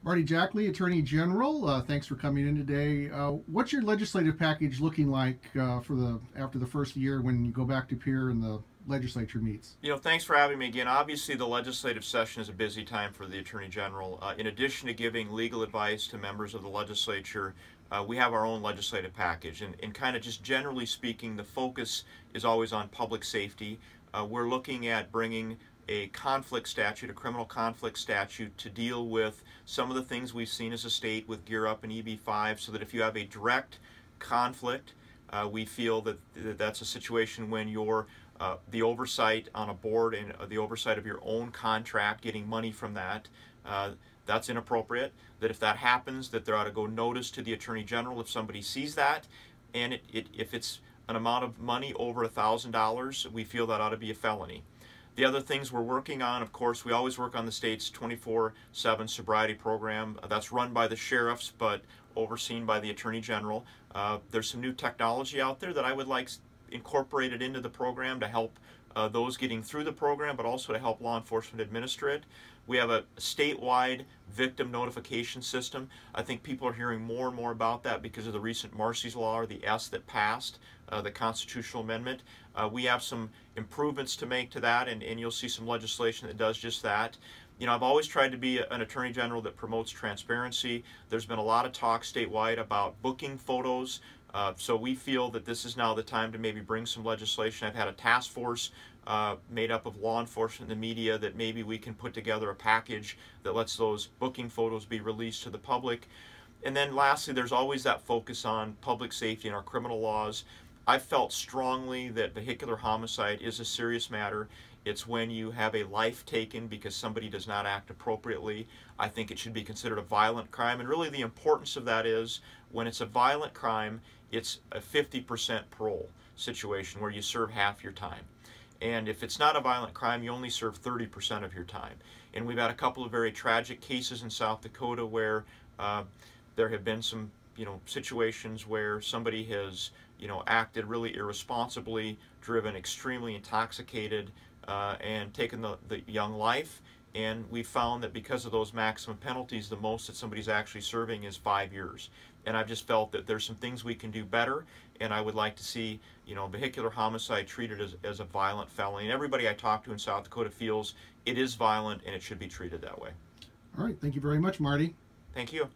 Marty Jackley, Attorney General. Thanks for coming in today. What's your legislative package looking like after the first year when you go back to peer and the legislature meets? Thanks for having me again. Obviously, the legislative session is a busy time for the Attorney General. In addition to giving legal advice to members of the legislature, we have our own legislative package. And kind of just generally speaking, the focus is always on public safety. We're looking at bringing a conflict statute, a criminal conflict statute, to deal with some of the things we've seen as a state with Gear Up and EB5, so that if you have a direct conflict, we feel that that's a situation when you're the oversight on a board and the oversight of your own contract, getting money from that, that's inappropriate. That if that happens, that there ought to go notice to the Attorney General if somebody sees that, and if it's an amount of money over $1,000, we feel that ought to be a felony. The other things we're working on, of course, we always work on the state's 24/7 sobriety program. That's run by the sheriffs, but overseen by the Attorney General. There's some new technology out there that I would like incorporated into the program to help those getting through the program, but also to help law enforcement administer it. We have a statewide victim notification system. I think people are hearing more and more about that because of the recent Marsy's Law, or the S that passed, the constitutional amendment. We have some improvements to make to that, and you'll see some legislation that does just that. I've always tried to be an Attorney General that promotes transparency. There's been a lot of talk statewide about booking photos. So we feel that this is now the time to maybe bring some legislation. I've had a task force made up of law enforcement and the media that maybe we can put together a package that lets those booking photos be released to the public. And then lastly, there's always that focus on public safety and our criminal laws. I felt strongly that vehicular homicide is a serious matter. It's when you have a life taken because somebody does not act appropriately. I think it should be considered a violent crime, and really the importance of that is when it's a violent crime, it's a 50% parole situation where you serve half your time. And if it's not a violent crime, you only serve 30% of your time. And we've had a couple of very tragic cases in South Dakota where there have been some situations where somebody has acted really irresponsibly, driven extremely intoxicated, and taken the young life. And we found that because of those maximum penalties, the most that somebody's actually serving is 5 years. And I've just felt that there's some things we can do better, and I would like to see vehicular homicide treated as a violent felony. And everybody I talk to in South Dakota feels it is violent and it should be treated that way. All right. Thank you very much, Marty. Thank you.